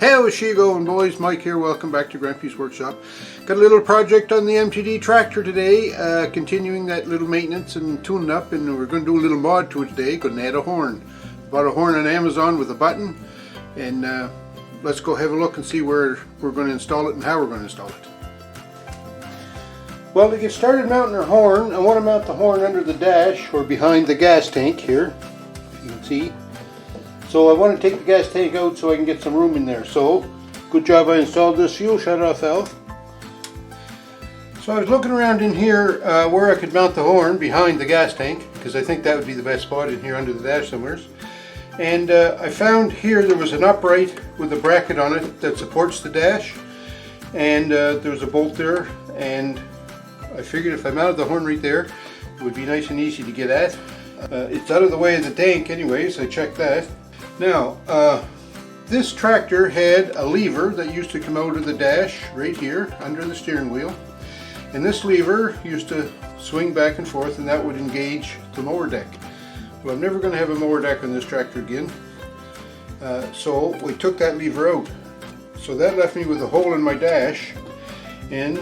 Hey, how's she going, boys? Mike here. Welcome back to Grampie's workshop. Got a little project on the MTD tractor today, continuing that little maintenance and tuning up, and we're going to do a little mod to it today. Going to add a horn. Bought a horn on Amazon with a button, and let's go have a look and see where we're going to install it and how we're going to install it. Well, to get started mounting our horn, I want to mount the horn under the dash or behind the gas tank here, if you can see. So I want to take the gas tank out so I can get some room in there. So, good job I installed this fuel shut-off valve. So I was looking around in here where I could mount the horn behind the gas tank, because I think that would be the best spot in here under the dash somewhere. And I found here there was an upright with a bracket on it that supports the dash, and there was a bolt there, and I figured if I mounted the horn right there, it would be nice and easy to get at. It's out of the way of the tank anyways, I checked that. Now, this tractor had a lever that used to come out of the dash right here under the steering wheel, and this lever used to swing back and forth, and that would engage the mower deck. Well, I'm never going to have a mower deck on this tractor again, so we took that lever out. So that left me with a hole in my dash, and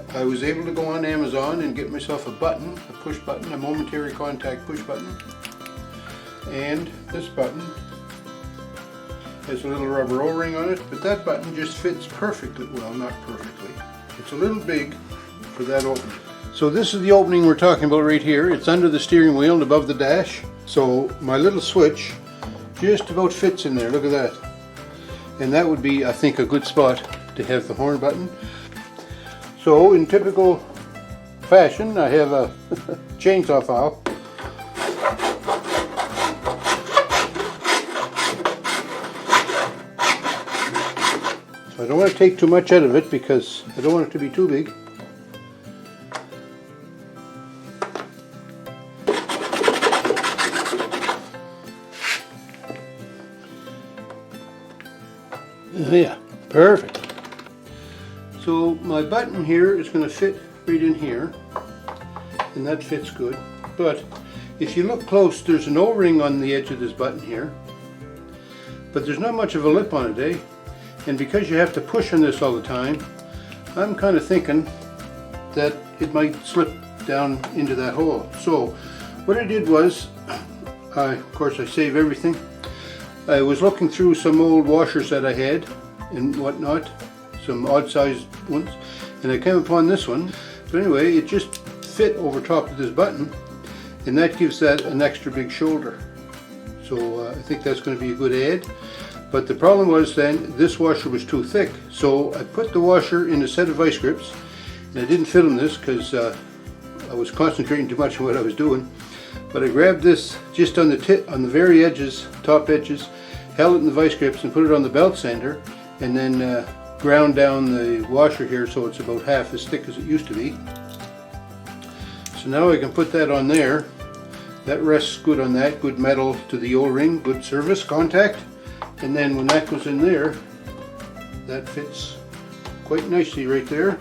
I was able to go on Amazon and get myself a button, a push button, a momentary contact push button, and this button has a little rubber O-ring on it, but that button just fits perfectly. Well, not perfectly. It's a little big for that opening. So this is the opening we're talking about right here. It's under the steering wheel and above the dash. So my little switch just about fits in there. Look at that. And that would be, I think, a good spot to have the horn button. So in typical fashion, I have a chainsaw file. I don't want to take too much out of it because I don't want it to be too big. Yeah, perfect. So my button here is going to fit right in here, and that fits good. But if you look close, there's an O-ring on the edge of this button here, but there's not much of a lip on it, eh? And because you have to push on this all the time, I'm kind of thinking that it might slip down into that hole. So what I did was, of course I save everything. I was looking through some old washers that I had and whatnot, some odd sized ones, and I came upon this one. But anyway, it just fit over top of this button, and that gives that an extra big shoulder. So I think that's going to be a good add. But the problem was then this washer was too thick, so I put the washer in a set of vice grips, and I didn't film this because I was concentrating too much on what I was doing. But I grabbed this just on the very edges, top edges, held it in the vice grips and put it on the belt sander, and then ground down the washer here so it's about half as thick as it used to be. So now I can put that on there. That rests good on that, good metal to the O-ring, good service contact. And then when that goes in there, that fits quite nicely right there.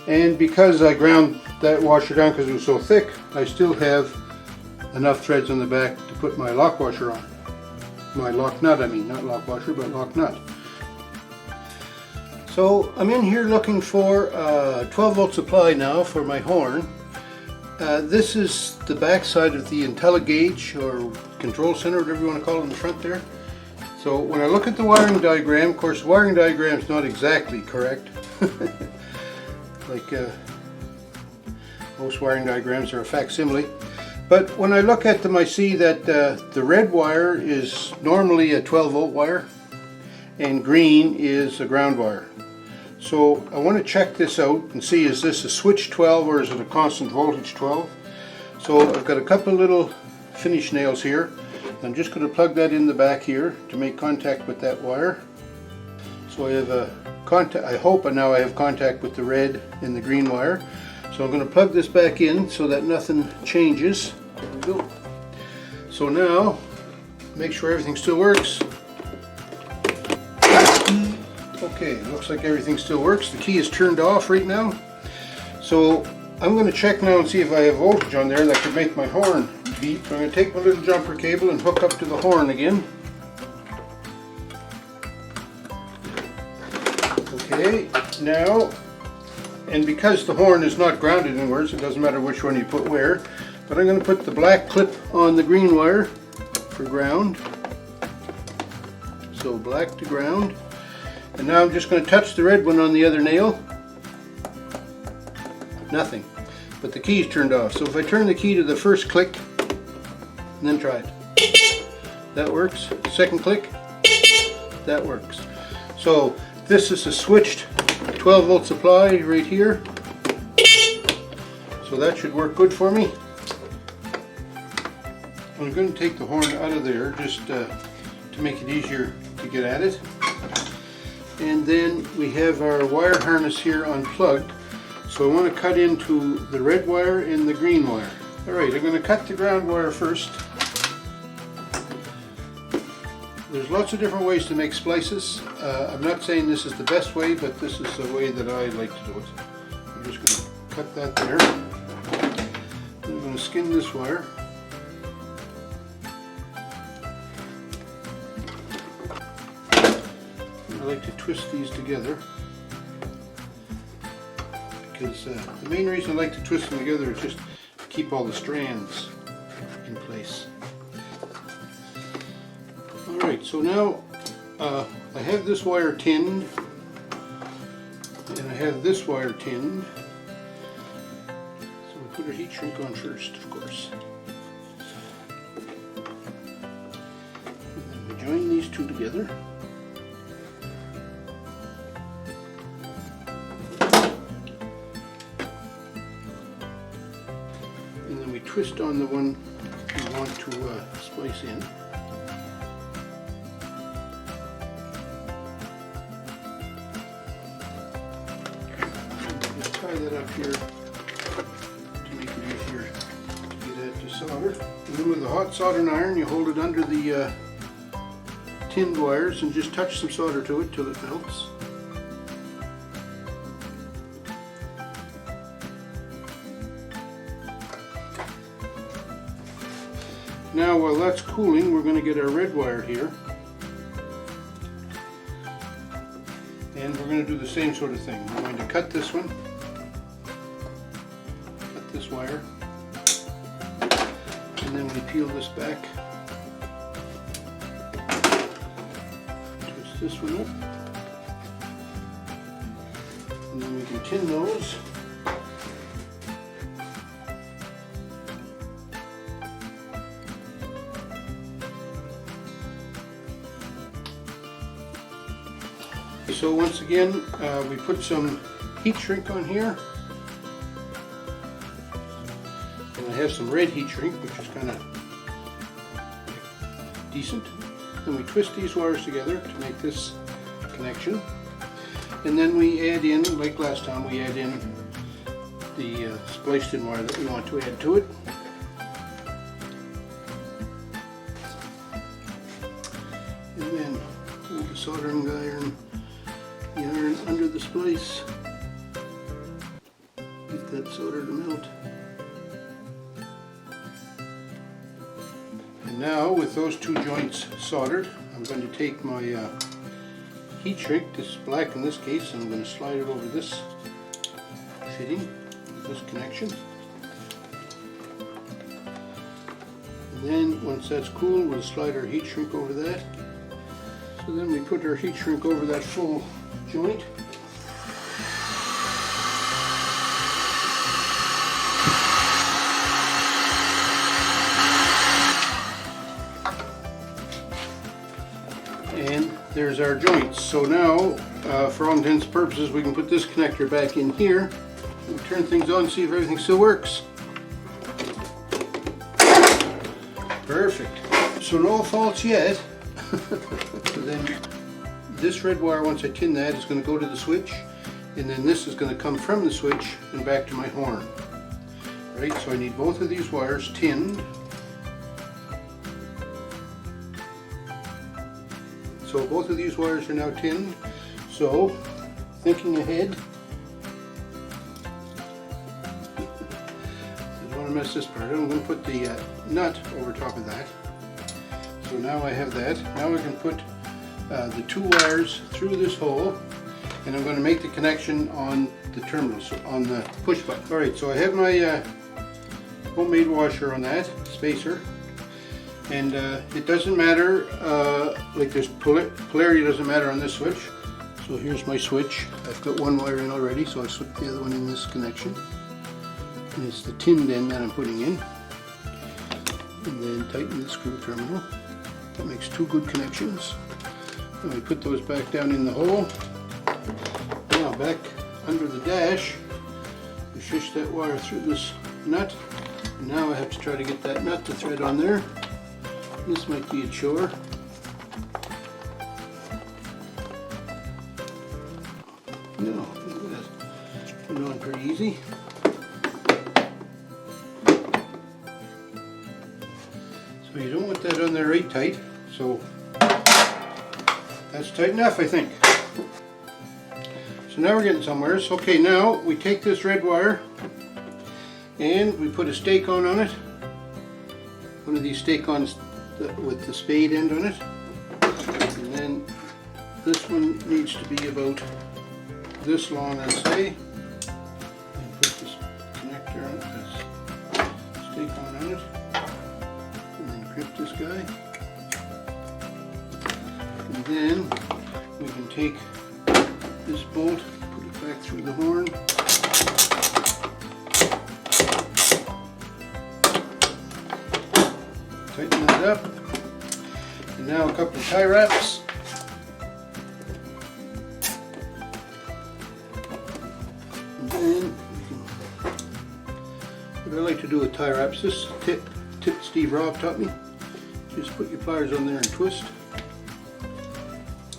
And because I ground that washer down because it was so thick, I still have enough threads on the back to put my lock washer on. My lock nut, I mean, not lock washer, but lock nut. So I'm in here looking for a 12-volt supply now for my horn. This is the back side of the IntelliGauge or control center, whatever you want to call it, in the front there. So when I look at the wiring diagram, of course the wiring diagram is not exactly correct. Like most wiring diagrams are a facsimile. But when I look at them, I see that the red wire is normally a 12-volt wire and green is a ground wire. So I want to check this out and see, is this a switch 12 or is it a constant voltage 12? So I've got a couple of little finish nails here. I'm just going to plug that in the back here to make contact with that wire. So I have a contact, I hope now I have contact with the red and the green wire. So I'm going to plug this back in so that nothing changes. There we go. So now, make sure everything still works. Okay, looks like everything still works. The key is turned off right now. So I'm going to check now and see if I have voltage on there that could make my horn beep. So I'm going to take my little jumper cable and hook up to the horn again. Okay, now, and because the horn is not grounded anywhere, so it doesn't matter which one you put where, but I'm going to put the black clip on the green wire for ground. So black to ground. And now I'm just going to touch the red one on the other nail. Nothing. But the key's turned off. So if I turn the key to the first click, and then try it. That works. Second click. That works. So this is a switched 12 volt supply right here. So that should work good for me. I'm going to take the horn out of there just to make it easier to get at it. And then we have our wire harness here unplugged. So I want to cut into the red wire and the green wire. Alright, I'm going to cut the ground wire first. There's lots of different ways to make splices. I'm not saying this is the best way, but this is the way that I like to do it. I'm just going to cut that there. Then I'm going to skin this wire. I like to twist these together because the main reason I like to twist them together is just to keep all the strands in place. Alright, so now I have this wire tinned and I have this wire tinned. So we put our heat shrink on first, of course. And then we join these two together. And then we twist on the one we want to splice in. Just tie that up here to make it easier to get at the solder. And then with a hot soldering iron, you hold it under the tinned wires and just touch some solder to it till it melts. Now while that's cooling, we're going to get our red wire here. And we're going to do the same sort of thing. We're going to cut this one, cut this wire, and then we peel this back, twist this one up, and then we can tin those. So once again, we put some heat shrink on here, and I have some red heat shrink, which is kind of decent. Then we twist these wires together to make this connection, and then we add in, like last time, we add in the spliced in wire that we want to add to it. And then hold the soldering iron under the splice, get that solder to melt. And now with those two joints soldered, I'm going to take my heat shrink, this black in this case, and I'm going to slide it over this fitting, this connection. And then once that's cool, we'll slide our heat shrink over that. So then we put our heat shrink over that full joint. And there's our joints. So now, for all intents and purposes, we can put this connector back in here. We'll turn things on and see if everything still works. Perfect. So no faults yet. So then this red wire, once I tin that, is going to go to the switch, and then this is going to come from the switch and back to my horn. Right, so I need both of these wires tinned. So both of these wires are now tinned. So, thinking ahead, I don't want to mess this part up. I'm going to put the nut over top of that. So now I have that. Now I can put the two wires through this hole, and I'm going to make the connection on the terminals, on the push button. Alright, so I have my homemade washer on that, spacer, and it doesn't matter, like this polarity doesn't matter on this switch. So here's my switch. I've got one wire in already, so I slip the other one in this connection. And it's the tin end that I'm putting in. And then tighten the screw terminal. That makes two good connections. And we put those back down in the hole. Now back under the dash, we fish that wire through this nut. And now I have to try to get that nut to thread on there. This might be a chore. No, look at that. Put it on pretty easy. So you don't want that on there right tight. So that's tight enough, I think. So now we're getting somewhere. Okay, now we take this red wire and we put a stake-on it. One of these stake-ons with the spade end on it. And then this one needs to be about this long, I'd say. And put this connector on it, this stake-on it. And then grip this guy. And then we can take this bolt, put it back through the horn. Tighten that up. And now a couple of tie wraps. And then what I like to do with tie wraps, this tip Steve Robb taught me. Just put your pliers on there and twist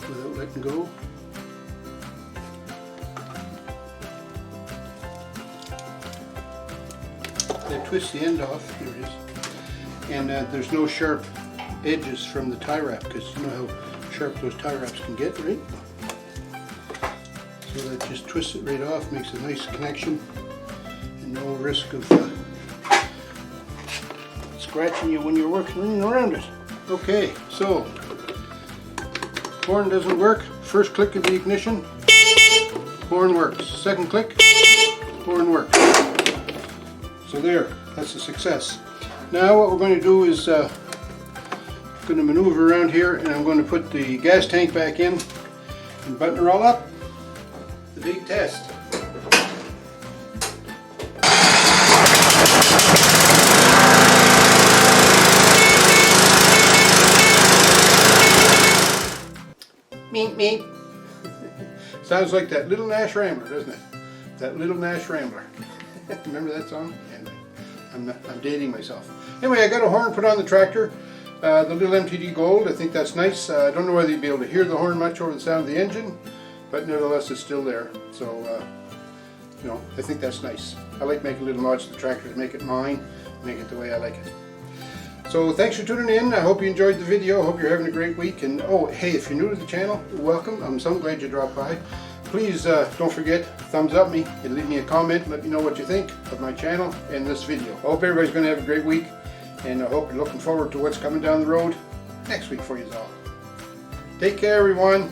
without letting go. Then twist the end off. Here it is. And there's no sharp edges from the tie wrap, because you know how sharp those tie wraps can get, right? So that just twists it right off, makes a nice connection, and no risk of scratching you when you're working around it. Okay, so horn doesn't work. First click of the ignition, horn works. Second click, horn works. So there, that's a success. Now what we're going to do is going to maneuver around here, and I'm going to put the gas tank back in and button her all up. The big test. Meep meep. Sounds like that Little Nash Rambler, doesn't it? That Little Nash Rambler. Remember that song? Anyway, I'm dating myself. Anyway, I got a horn put on the tractor, the little MTD Gold. I think that's nice. I don't know whether you'll be able to hear the horn much over the sound of the engine, but nevertheless it's still there. So, you know, I think that's nice. I like making little mods to the tractor to make it mine, make it the way I like it. So thanks for tuning in. I hope you enjoyed the video. I hope you're having a great week. And oh, hey, if you're new to the channel, welcome. I'm so glad you dropped by. Please don't forget, thumbs up me and leave me a comment. Let me know what you think of my channel and this video. I hope everybody's going to have a great week, and I hope you're looking forward to what's coming down the road next week for you all. Take care, everyone.